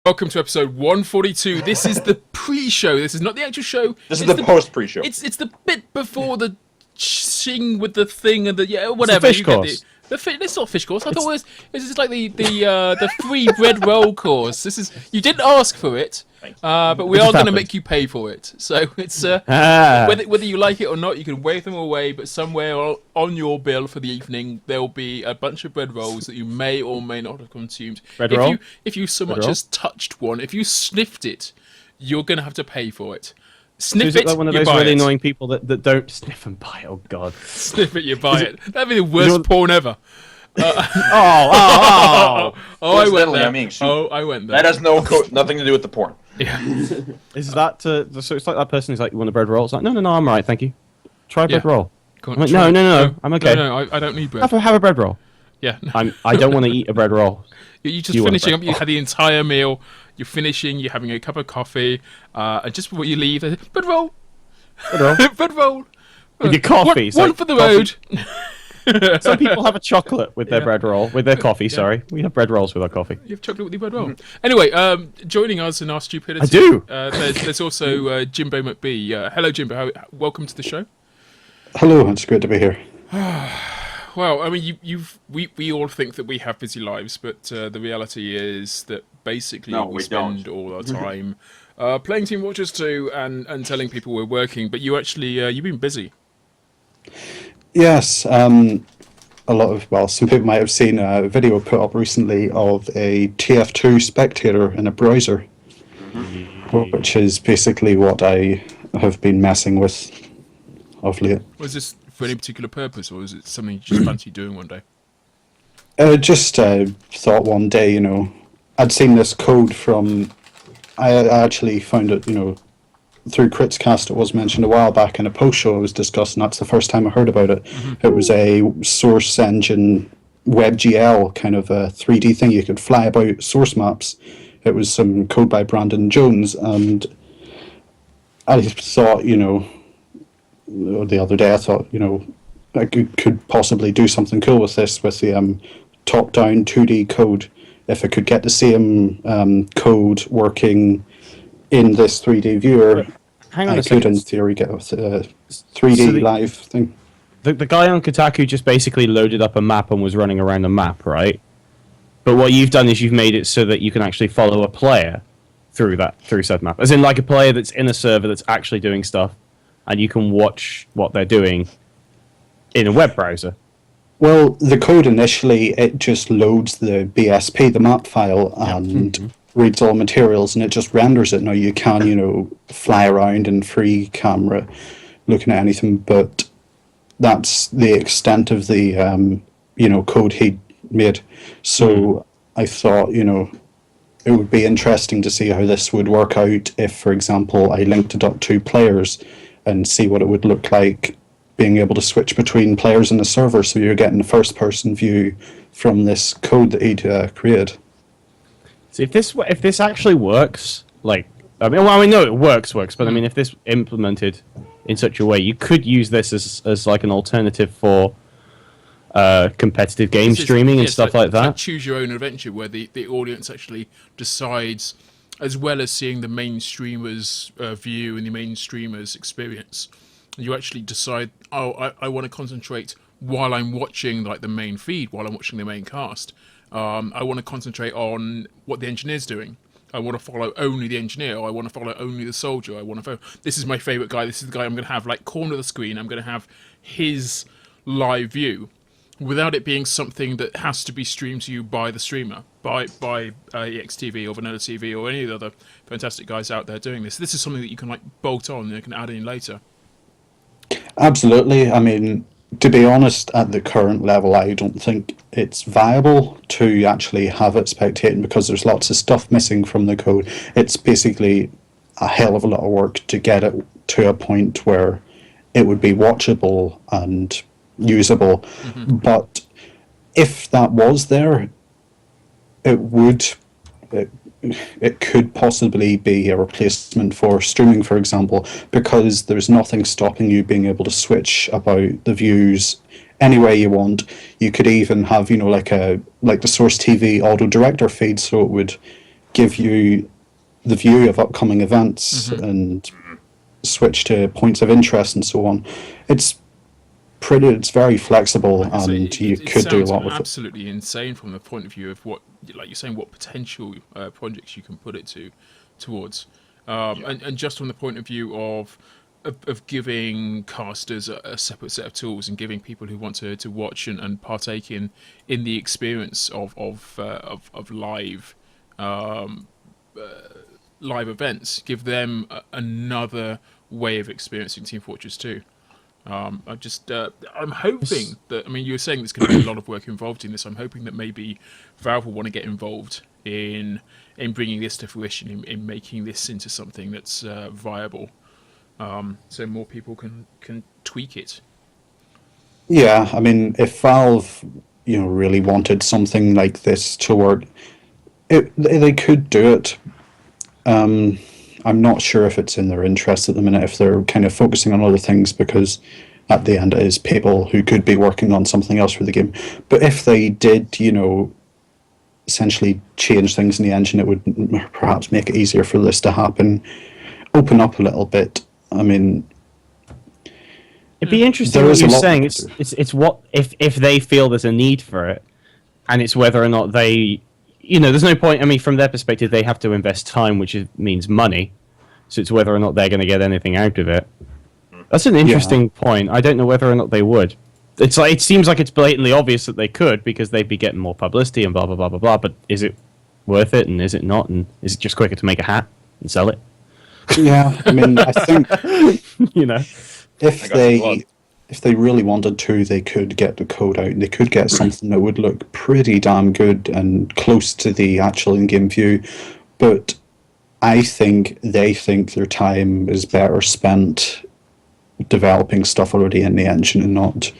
Welcome to episode 142. This is the pre-show. This is not the actual show. This is the post-pre-show. It's the bit before the ching with the thing and the whatever. It's the fish course. It's not fish course. I thought this is like the free bread roll course. This is you didn't ask for it, but we are going to make you pay for it. So it's whether you like it or not, you can wave them away. But somewhere on your bill for the evening, there will be a bunch of bread rolls that you may or may not have consumed. If you so much as touched one, if you sniffed it, you're going to have to pay for it. Sniff it, like one of those really annoying people that don't sniff and buy it? Oh, God. Sniff it, you buy it. That'd be the worst porn ever. I went there. I went there. That has nothing to do with the porn. Yeah. Is that so? It's like that person who's like, "You want a bread roll?" It's like, no, I'm alright, thank you. Try a bread roll. I'm like, no, I'm okay. No, I don't need bread. Have a bread roll. Yeah. I don't want to eat a bread roll. You're just finishing up. You had the entire meal. You're finishing. You're having a cup of coffee. And just before you leave, bread roll. Bread roll. With your coffee. One for the road. Some people have a chocolate with their bread roll, with their coffee. Yeah. Sorry, we have bread rolls with our coffee. You have chocolate with your bread roll. Anyway, joining us in our stupidity, I do. There's also Jimbomcb. Hello, Jimbo. Welcome to the show. Hello, it's great to be here. Well, I mean, we all think that we have busy lives, but the reality is that basically we spend all our time playing Team Watchers 2 and telling people we're working. But you actually you've been busy. Yes, some people might have seen a video put up recently of a TF2 spectator in a browser, which is basically what I have been messing with of late. Was this for any particular purpose, or is it something you just fancy doing one day? Just thought one day, I'd seen this code I actually found it, through KritzKast. It was mentioned a while back in a post show I was discussing. That's the first time I heard about it. It was a source engine WebGL kind of a 3D thing. You could fly about source maps. It was some code by Brandon Jones, and I thought, the other day I thought, I could possibly do something cool with this, with the top-down 2D code. If I could get the same code working in this 3D viewer, I could, in theory, get a 3D live thing. The guy on Kotaku just basically loaded up a map and was running around the map, right? But what you've done is you've made it so that you can actually follow a player through said map. As in, like a player that's in a server that's actually doing stuff, and you can watch what they're doing in a web browser. Well, the code initially, it just loads the BSP, the map file, and reads all materials, and it just renders it. Now you can, fly around in free camera looking at anything, but that's the extent of the, code he made. So I thought, it would be interesting to see how this would work out if, for example, I linked it up to players and see what it would look like being able to switch between players in the server, so you're getting the first-person view from this code that he'd created. See, if this actually works, no, it works, but I mean, if this implemented in such a way, you could use this as like an alternative for competitive game streaming and stuff like that. Like choose your own adventure, where the audience actually decides, as well as seeing the main streamer's view and the main streamer's experience. You actually decide, I want to concentrate while I'm watching the main feed, while I'm watching the main cast. I want to concentrate on what the engineer's doing. I want to follow only the engineer, or I want to follow only the soldier. I want to follow, this is my favourite guy, this is the guy I'm going to have corner of the screen, I'm going to have his live view, without it being something that has to be streamed to you by the streamer, by EXTV or Vanilla TV or any of the other fantastic guys out there doing this. This is something that you can bolt on and you can add in later. Absolutely. I mean, to be honest, at the current level, I don't think it's viable to actually have it spectating, because there's lots of stuff missing from the code. It's basically a hell of a lot of work to get it to a point where it would be watchable and usable. But if that was there, it could possibly be a replacement for streaming, for example, because there's nothing stopping you being able to switch about the views any way you want. You could even have, like the Source TV auto director feed, so it would give you the view of upcoming events and switch to points of interest and so on. It's very flexible, and you could do a lot with it. Absolutely insane from the point of view of what, like you're saying, what potential projects you can put it towards, and just from the point of view of giving casters a separate set of tools and giving people who want to watch and partake in the experience of live live events, give them another way of experiencing Team Fortress 2. I'm hoping that, I mean, you were saying there's going to be a lot of work involved in this. I'm hoping that maybe Valve will want to get involved in bringing this to fruition, in making this into something that's viable, so more people can tweak it. Yeah, I mean, if Valve, really wanted something like this to work, they could do it. I'm not sure if it's in their interest at the minute, if they're kind of focusing on other things, because at the end it is people who could be working on something else for the game. But if they did, essentially change things in the engine, it would perhaps make it easier for this to happen, open up a little bit. I mean, it'd be interesting what you're saying. It's what if they feel there's a need for it, and it's whether or not they. There's no point. I mean, from their perspective, they have to invest time, which means money. So it's whether or not they're going to get anything out of it. That's an interesting point. I don't know whether or not they would. It's like, it seems like it's blatantly obvious that they could, because they'd be getting more publicity and blah blah blah blah blah. But is it worth it, and is it not, and is it just quicker to make a hat and sell it? Yeah, I mean, I think if they really wanted to, they could get the code out. They could get something that would look pretty damn good and close to the actual in-game view. But I think they think their time is better spent developing stuff already in the engine and not,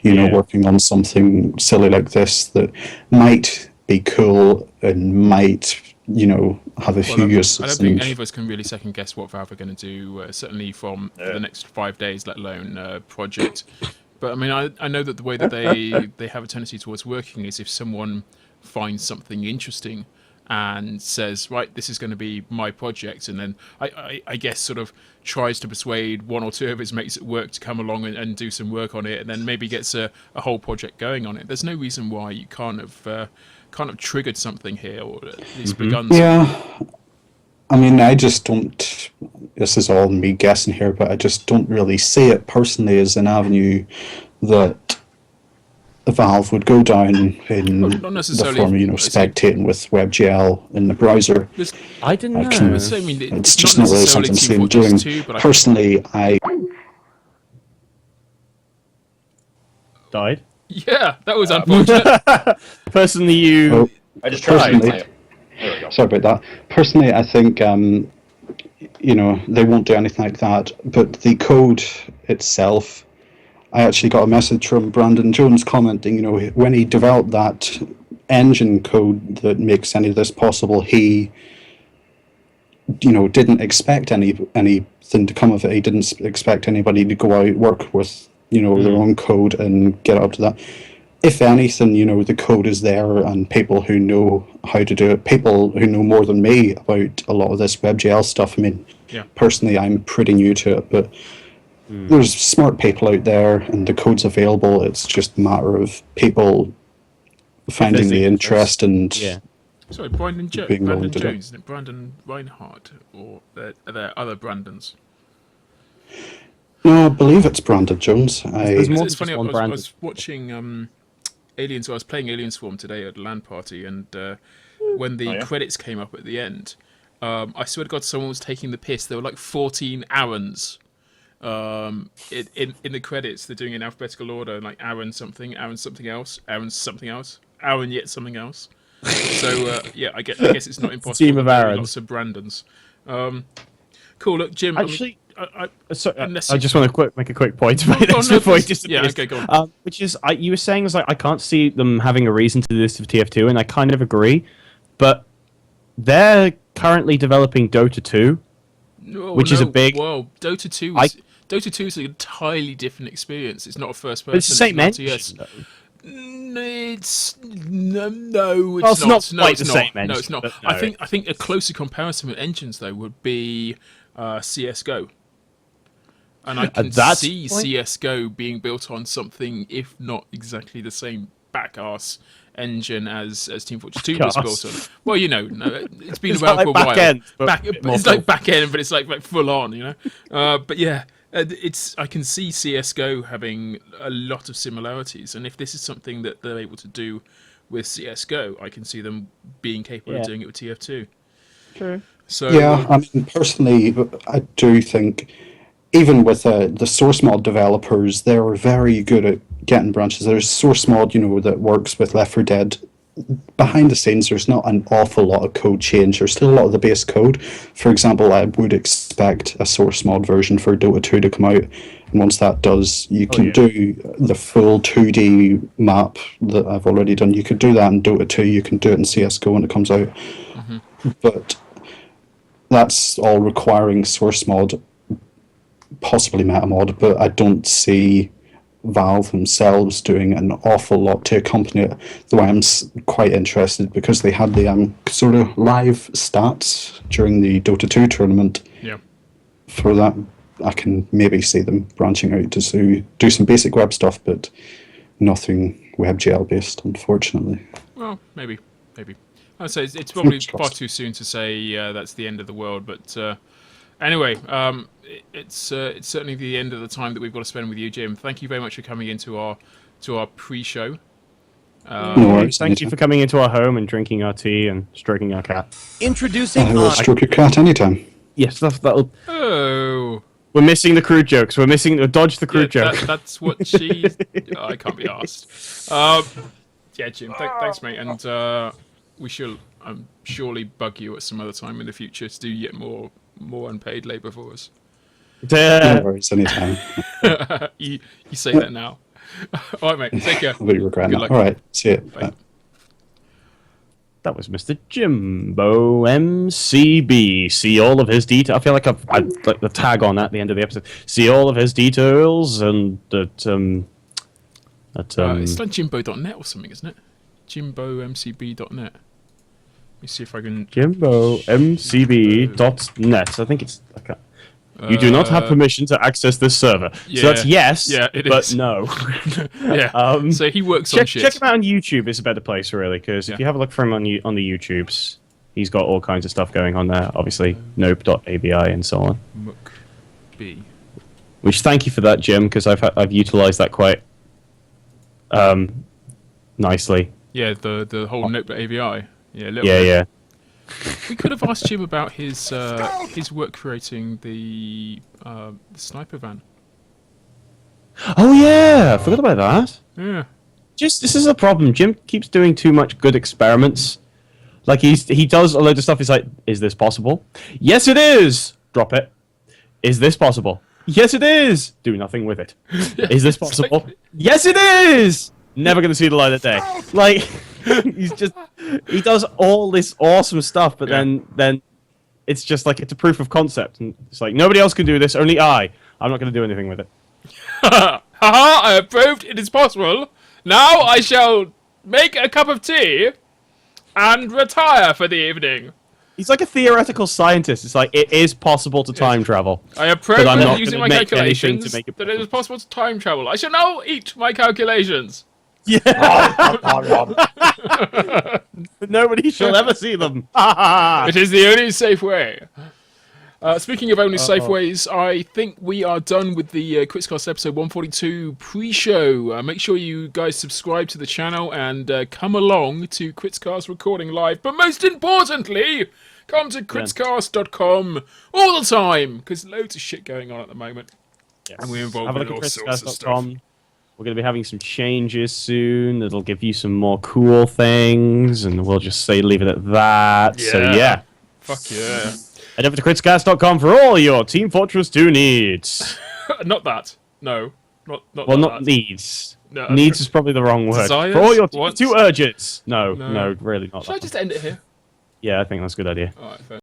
working on something silly like this that might be cool and might, have a few uses. I don't think any of us can really second guess what Valve are going to do, certainly from the next 5 days, let alone project. But I mean, I know that the way that they have a tendency towards working is if someone finds something interesting and says, right, this is going to be my project, and then I guess sort of tries to persuade one or two of his mates at work to come along and do some work on it, and then maybe gets a whole project going on it. There's no reason why you can't have triggered something here, or at least begun something. Yeah, I mean, I just don't, this is all me guessing here, but I just don't really see it personally as an avenue that Valve would go down in the form of, spectating with WebGL in the browser. I didn't know. It's just not really something I see them doing. Personally, I... Died? Yeah, that was unfortunate. Personally, you... I just tried. Sorry about that. Personally, I think, they won't do anything like that, but the code itself... I actually got a message from Brandon Jones commenting, when he developed that engine code that makes any of this possible, he, didn't expect anything to come of it. He didn't expect anybody to go out, work with, their own code and get up to that. If anything, the code is there, and people who know how to do it, people who know more than me about a lot of this WebGL stuff. I mean, personally, I'm pretty new to it, but there's smart people out there, and the code's available. It's just a matter of people finding the interest and Sorry, Brandon Jones, isn't it? Brandon Reinhardt, or are there other Brandons? No, I believe it's Brandon Jones. It's funny, I was watching Aliens. I was playing Alien Swarm today at a LAN party, and when the credits came up at the end, I swear to God, someone was taking the piss. There were like 14 Aarons. In the credits, they're doing in alphabetical order, like Aaron something else, Aaron something else, Aaron yet something else. So I guess it's not impossible. Team of Aarons. Lots of Brandons. Cool. Look, Jim. Actually, I just want to make a quick point about this before it disappears. Yeah, okay, go on. Which is, you were saying is like I can't see them having a reason to do this with TF2, and I kind of agree, but they're currently developing Dota 2, which is a big. Whoa, Dota 2. Dota 2 is an entirely different experience. It's not a first person. It's the same engine. It's no, Well, it's not no, quite it's the not. same No, engine, it's not. but I no. think a closer comparison with engines though would be CS:GO, and I can that's see the point. CS:GO being built on something, if not exactly the same back-ass engine as Team Fortress 2 was built on. Well, no, it's been It's around like for a back while. end, but more It's like filthy. back end, but it's like full on, But yeah, I can see CS:GO having a lot of similarities, and if this is something that they're able to do with CS:GO, I can see them being capable of Yeah. doing it with TF2. True. So Yeah, I mean, personally, I do think even with the source mod developers, they're very good at getting branches. There's source mod, that works with Left 4 Dead. Behind the scenes, there's not an awful lot of code change. There's still a lot of the base code. For example, I would expect a source mod version for Dota 2 to come out. And once that does, you can yeah. do the full 2D map that I've already done. You could do that in Dota 2. You can do it in CSGO when it comes out. But that's all requiring source mod, possibly meta mod, but I don't see Valve themselves doing an awful lot to accompany it. Though I am quite interested because they had the sort of live stats during the Dota 2 tournament. yeah. For that, I can maybe see them branching out to do some basic web stuff, but nothing WebGL based, unfortunately. Well, maybe. I'd say it's probably Fingers far crossed. too soon to say that's the end of the world. But anyway, it's certainly the end of the time that we've got to spend with you, Jim. Thank you very much for coming into our pre-show. No worries. Thank you for coming into our home and drinking our tea and stroking our cat. Introducing I will stroke your cat anytime. Yes, that'll. Oh. We're missing the crude jokes. We're missing dodge the crude joke. That's what she. I can't be asked. Yeah, Jim. Thanks, mate. And we shall surely bug you at some other time in the future to do yet more unpaid labour for us. No worries, anytime. You say that now. All right, mate. Take care. I'll be regretting Good that. luck. All right, see you. Bye. Bye. That was Mr. Jimbomcb. See all of his details. I feel like I've like the tag on at the end of the episode. See all of his details and It's like Jimbo.net or something, isn't it? Jimbomcb.net. Let me see if I can. Jimbomcb.net. I think it's like you do not have permission to access this server. Yeah, So that's yes, yeah, it but is. no. Yeah. So he works on shit. Check him out on YouTube. It's a better place, really, because if you have a look for him on the YouTubes, he's got all kinds of stuff going on there. Obviously, nope.avi and so on. B. Which thank you for that, Jim, because I've utilized that quite nicely. Yeah, the whole nope.avi. Yeah, a little Yeah, bit. yeah. We could have asked Jim about his work creating the sniper van. Oh yeah, I forgot about that. Yeah. This is a problem. Jim keeps doing too much good experiments. Like he does a load of stuff. He's like, is this possible? Yes, it is. Drop it. Is this possible? Yes, it is. Do nothing with it. Is this possible? Yes, it is. Never going to see the light of day. Like he does all this awesome stuff, but then it's just like it's a proof of concept, and it's like nobody else can do this. Only I'm not going to do anything with it. Haha! I have proved it is possible. Now I shall make a cup of tea and retire for the evening. He's like a theoretical scientist. It's like it is possible to time travel. I have But I'm proved not using gonna my make anything calculations to make it that it is possible to time travel. I shall now eat my calculations. Nobody shall ever see them. It is the only safe way. Speaking of only safe ways, I think we are done with the KritzKast episode 142 pre-show. Make sure you guys subscribe to the channel and come along to KritzKast Recording Live. But most importantly, come to KritzKast.com all the time, because loads of shit going on at the moment. Yes. And we're involved Have a in look all at sorts of stuff. KritzKast.com. We're going to be having some changes soon. That'll give you some more cool things, and we'll just leave it at that. So yeah. Fuck yeah. Head over to KritzKast.com for all your Team Fortress 2 needs. Not that. No. Not Well, not that. needs. No. Needs is probably the wrong word. Desires? For all your Wants? 2 urges. No, No. really not. Should I That just one. end it here? Yeah, I think that's a good idea. Alright, fair.